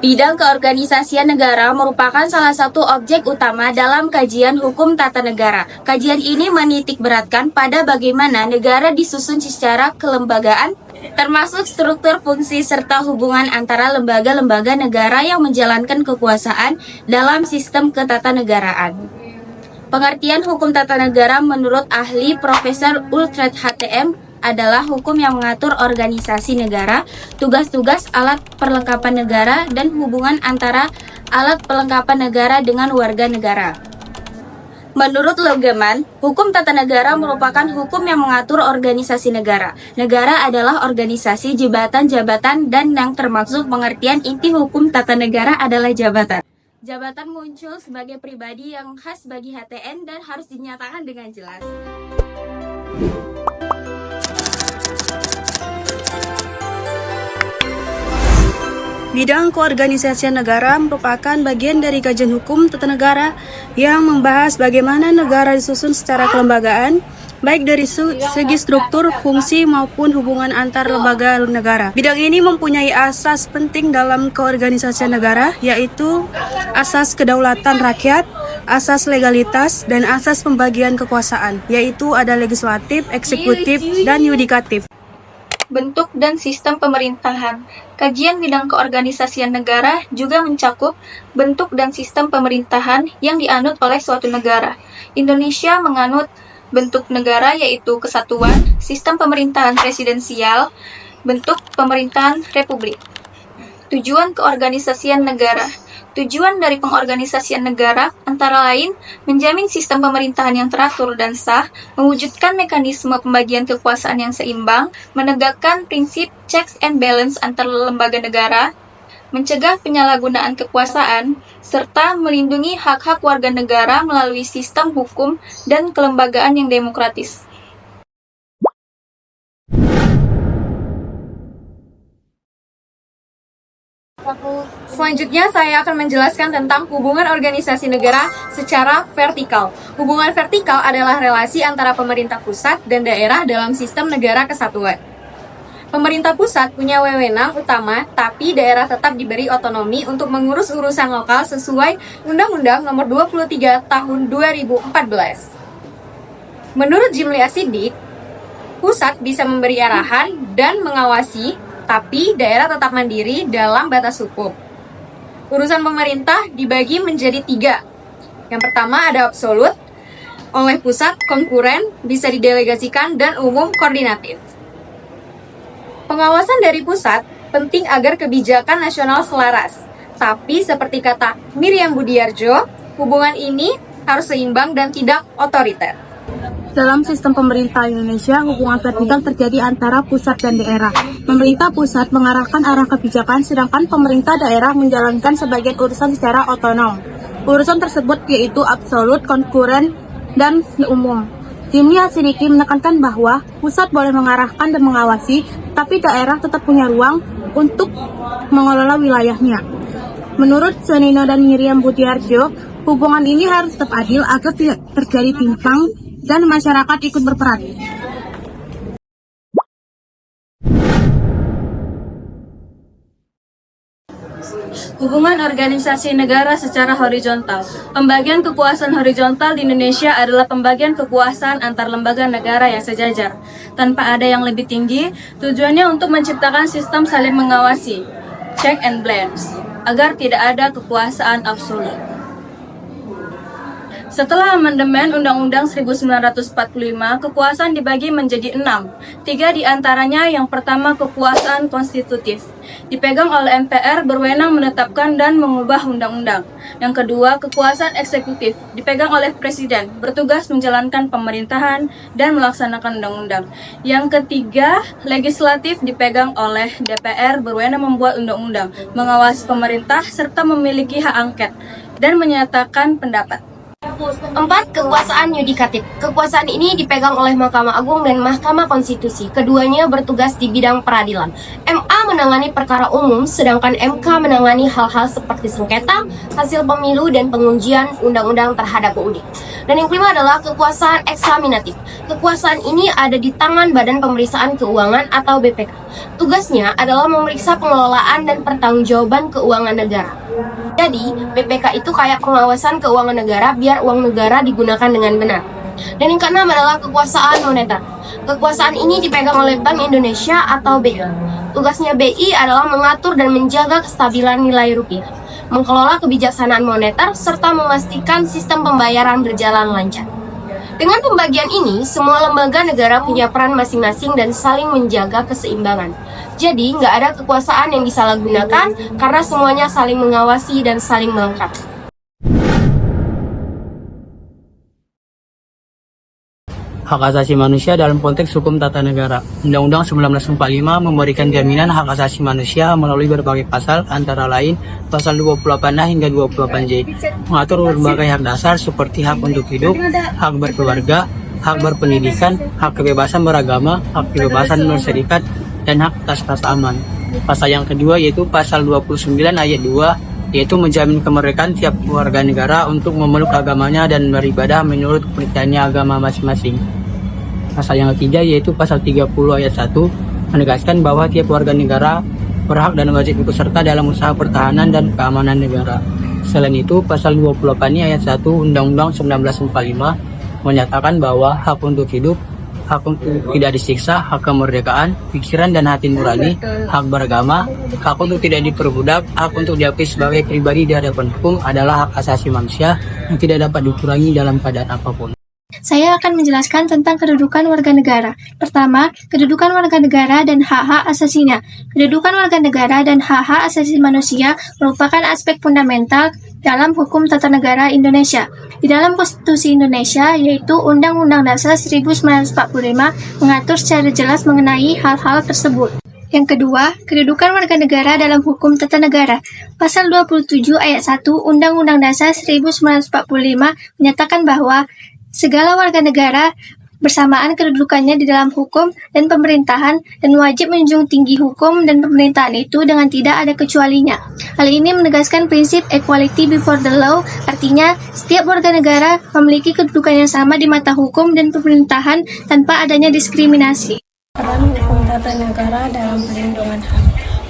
Bidang keorganisasian negara merupakan salah satu objek utama dalam kajian hukum tata negara. Kajian ini menitik beratkan pada bagaimana negara disusun secara kelembagaan, termasuk struktur fungsi serta hubungan antara lembaga-lembaga negara yang menjalankan kekuasaan dalam sistem ketatanegaraan. Pengertian hukum tata negara menurut ahli Profesor Utrecht HTM adalah hukum yang mengatur organisasi negara, tugas-tugas alat perlengkapan negara, dan hubungan antara alat perlengkapan negara dengan warga negara. Menurut Logeman, hukum tata negara merupakan hukum yang mengatur organisasi negara. Negara adalah organisasi jabatan-jabatan dan yang termasuk pengertian inti hukum tata negara adalah jabatan. Jabatan muncul sebagai pribadi yang khas bagi HTN dan harus dinyatakan dengan jelas. Bidang keorganisasian negara merupakan bagian dari kajian hukum tata negara yang membahas bagaimana negara disusun secara kelembagaan, baik dari segi struktur, fungsi, maupun hubungan antar lembaga negara. Bidang ini mempunyai asas penting dalam keorganisasian negara, yaitu asas kedaulatan rakyat, asas legalitas, dan asas pembagian kekuasaan, yaitu ada legislatif, eksekutif, dan yudikatif. Bentuk dan sistem pemerintahan. Kajian bidang keorganisasian negara juga mencakup bentuk dan sistem pemerintahan yang dianut oleh suatu negara. Indonesia menganut bentuk negara yaitu kesatuan, sistem pemerintahan presidensial, bentuk pemerintahan republik. Tujuan keorganisasian negara. Tujuan dari pengorganisasian negara antara lain menjamin sistem pemerintahan yang teratur dan sah, mewujudkan mekanisme pembagian kekuasaan yang seimbang, menegakkan prinsip checks and balance antar lembaga negara, mencegah penyalahgunaan kekuasaan, serta melindungi hak-hak warga negara melalui sistem hukum dan kelembagaan yang demokratis. Selanjutnya saya akan menjelaskan tentang hubungan organisasi negara secara vertikal. Hubungan vertikal adalah relasi antara pemerintah pusat dan daerah dalam sistem negara kesatuan. Pemerintah pusat punya wewenang utama, tapi daerah tetap diberi otonomi untuk mengurus urusan lokal sesuai Undang-Undang Nomor 23 Tahun 2014. Menurut Jimli Asidik, pusat bisa memberi arahan dan mengawasi, tapi daerah tetap mandiri dalam batas hukum. Urusan pemerintah dibagi menjadi 3. Yang pertama ada absolut, oleh pusat, konkuren, bisa didelegasikan, dan umum koordinatif. Pengawasan dari pusat penting agar kebijakan nasional selaras. Tapi seperti kata Miriam Budiarjo, hubungan ini harus seimbang dan tidak otoriter. Dalam sistem pemerintah Indonesia, hubungan vertikal terjadi antara pusat dan daerah. Pemerintah pusat mengarahkan arah kebijakan, sedangkan pemerintah daerah menjalankan sebagian urusan secara otonom. Urusan tersebut yaitu absolut, konkuren, dan umum. Jimli Asidiki menekankan bahwa pusat boleh mengarahkan dan mengawasi, tapi daerah tetap punya ruang untuk mengelola wilayahnya. Menurut Sonino dan Miriam Budiarjo, hubungan ini harus tetap adil agar tidak terjadi timpang dan masyarakat ikut berperan. Hubungan organisasi negara secara horizontal. Pembagian kekuasaan horizontal di Indonesia adalah pembagian kekuasaan antar lembaga negara yang sejajar, tanpa ada yang lebih tinggi. Tujuannya untuk menciptakan sistem saling mengawasi, check and balance, agar tidak ada kekuasaan absolut. Setelah amandemen Undang-Undang 1945, kekuasaan dibagi menjadi 6. 3 diantaranya, yang pertama kekuasaan konstitutif, dipegang oleh MPR, berwenang menetapkan dan mengubah undang-undang. Yang kedua, kekuasaan eksekutif, dipegang oleh Presiden, bertugas menjalankan pemerintahan dan melaksanakan undang-undang. Yang ketiga, legislatif, dipegang oleh DPR, berwenang membuat undang-undang, mengawasi pemerintah, serta memiliki hak angket dan menyatakan pendapat. 4. Kekuasaan yudikatif. Kekuasaan ini dipegang oleh Mahkamah Agung dan Mahkamah Konstitusi. Keduanya bertugas di bidang peradilan. MA menangani perkara umum, sedangkan MK menangani hal-hal seperti sengketa, hasil pemilu, dan pengujian undang-undang terhadap UUD. Dan yang kelima adalah kekuasaan eksaminatif. Kekuasaan ini ada di tangan Badan Pemeriksaan Keuangan atau BPK. Tugasnya adalah memeriksa pengelolaan dan pertanggungjawaban keuangan negara. Jadi, BPK itu kayak pengawasan keuangan negara biar uang negara digunakan dengan benar. Dan yang keenam adalah kekuasaan moneter. Kekuasaan ini dipegang oleh Bank Indonesia atau BI. Tugasnya BI adalah mengatur dan menjaga kestabilan nilai rupiah, mengelola kebijaksanaan moneter, serta memastikan sistem pembayaran berjalan lancar. Dengan pembagian ini, semua lembaga negara punya peran masing-masing dan saling menjaga keseimbangan. Jadi, nggak ada kekuasaan yang disalahgunakan karena semuanya saling mengawasi dan saling melengkapi. Hak asasi manusia dalam konteks hukum tata negara. Undang-Undang 1945 memberikan jaminan hak asasi manusia melalui berbagai pasal, antara lain pasal 28A hingga 28J, mengatur berbagai hak dasar seperti hak untuk hidup, hak berkeluarga, hak berpendidikan, hak kebebasan beragama, hak kebebasan berserikat, dan hak atas rasa aman. Pasal yang kedua yaitu pasal 29 ayat 2, yaitu menjamin kemerdekaan tiap warga negara untuk memeluk agamanya dan beribadah menurut kepercayaannya agama masing-masing. Pasal yang ketiga yaitu pasal 30 ayat 1 menegaskan bahwa tiap warga negara berhak dan wajib ikut serta dalam usaha pertahanan dan keamanan negara. Selain itu, pasal 28 ayat 1 Undang-Undang 1945 menyatakan bahwa hak untuk hidup, hak untuk tidak disiksa, hak kemerdekaan, pikiran dan hati nurani, hak beragama, hak untuk tidak diperbudak, hak untuk diakui sebagai pribadi di hadapan hukum adalah hak asasi manusia yang tidak dapat dikurangi dalam keadaan apapun. Saya akan menjelaskan tentang kedudukan warga negara. Pertama, kedudukan warga negara dan hak-hak asasinya. Kedudukan warga negara dan hak-hak asasi manusia merupakan aspek fundamental dalam hukum tata negara Indonesia. Di dalam Konstitusi Indonesia, yaitu Undang-Undang Dasar 1945, mengatur secara jelas mengenai hal-hal tersebut. Yang kedua, kedudukan warga negara dalam hukum tata negara. Pasal 27 ayat 1 Undang-Undang Dasar 1945 menyatakan bahwa segala warga negara bersamaan kedudukannya di dalam hukum dan pemerintahan dan wajib menjunjung tinggi hukum dan pemerintahan itu dengan tidak ada kecualinya. Hal ini menegaskan prinsip equality before the law, artinya setiap warga negara memiliki kedudukan yang sama di mata hukum dan pemerintahan tanpa adanya diskriminasi. Peran hukum tata negara dalam perlindungan HAM.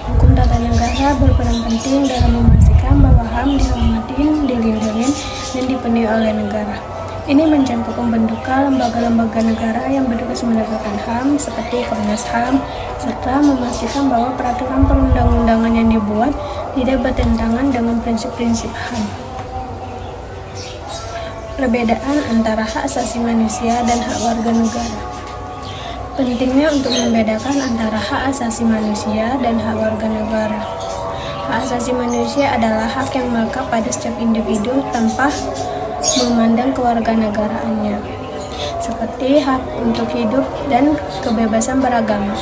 Hukum tata negara berperan penting dalam memastikan bahwa HAM dihormatin, dilindungi, dan dipenuhi oleh negara. Ini mencakup pembentukan lembaga-lembaga negara yang bertugas menegakkan HAM seperti Komnas HAM, serta memastikan bahwa peraturan perundang-undangan yang dibuat tidak bertentangan dengan prinsip-prinsip HAM. Perbedaan antara hak asasi manusia dan hak warga negara. Pentingnya untuk membedakan antara hak asasi manusia dan hak warga negara. Hak asasi manusia adalah hak yang melekat pada setiap individu tanpa memandang kewarganegaraannya, seperti hak untuk hidup dan kebebasan beragama.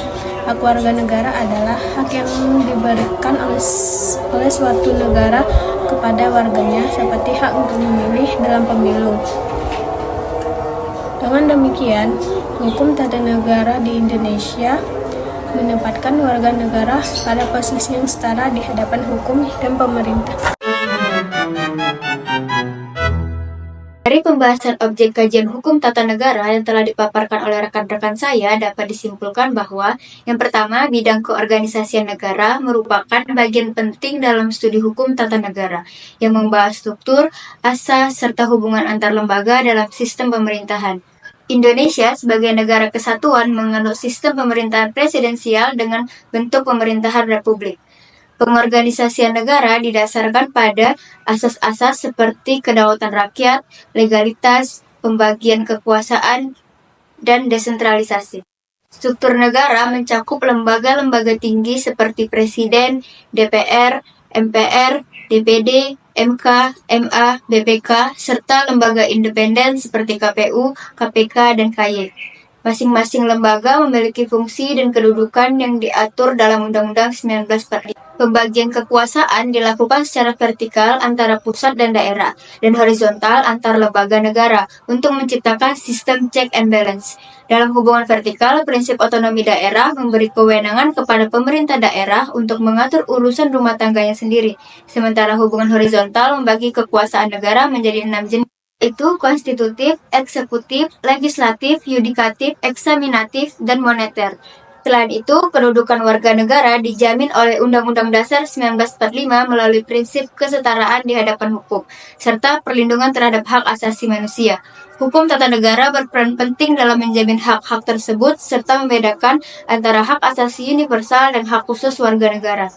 Hak warga negara adalah hak yang diberikan oleh suatu negara kepada warganya, seperti hak untuk memilih dalam pemilu. Dengan demikian, hukum tata negara di Indonesia menempatkan warga negara pada posisi yang setara di hadapan hukum dan pemerintah. Dari pembahasan objek kajian hukum tata negara yang telah dipaparkan oleh rekan-rekan saya, dapat disimpulkan bahwa yang pertama, bidang keorganisasian negara merupakan bagian penting dalam studi hukum tata negara yang membahas struktur, asas, serta hubungan antar lembaga dalam sistem pemerintahan. Indonesia sebagai negara kesatuan menganut sistem pemerintahan presidensial dengan bentuk pemerintahan republik. Pengorganisasian negara didasarkan pada asas-asas seperti kedaulatan rakyat, legalitas, pembagian kekuasaan, dan desentralisasi. Struktur negara mencakup lembaga-lembaga tinggi seperti Presiden, DPR, MPR, DPD, MK, MA, BPK, serta lembaga independen seperti KPU, KPK, dan KY. Masing-masing lembaga memiliki fungsi dan kedudukan yang diatur dalam Undang-Undang 1945. Pembagian kekuasaan dilakukan secara vertikal antara pusat dan daerah, dan horizontal antar lembaga negara untuk menciptakan sistem check and balance. Dalam hubungan vertikal, prinsip otonomi daerah memberi kewenangan kepada pemerintah daerah untuk mengatur urusan rumah tangganya sendiri. Sementara hubungan horizontal membagi kekuasaan negara menjadi 6 jenis, yaitu konstitutif, eksekutif, legislatif, yudikatif, eksaminatif, dan moneter. Selain itu, kedudukan warga negara dijamin oleh Undang-Undang Dasar 1945 melalui prinsip kesetaraan di hadapan hukum, serta perlindungan terhadap hak asasi manusia. Hukum tata negara berperan penting dalam menjamin hak-hak tersebut, serta membedakan antara hak asasi universal dan hak khusus warga negara.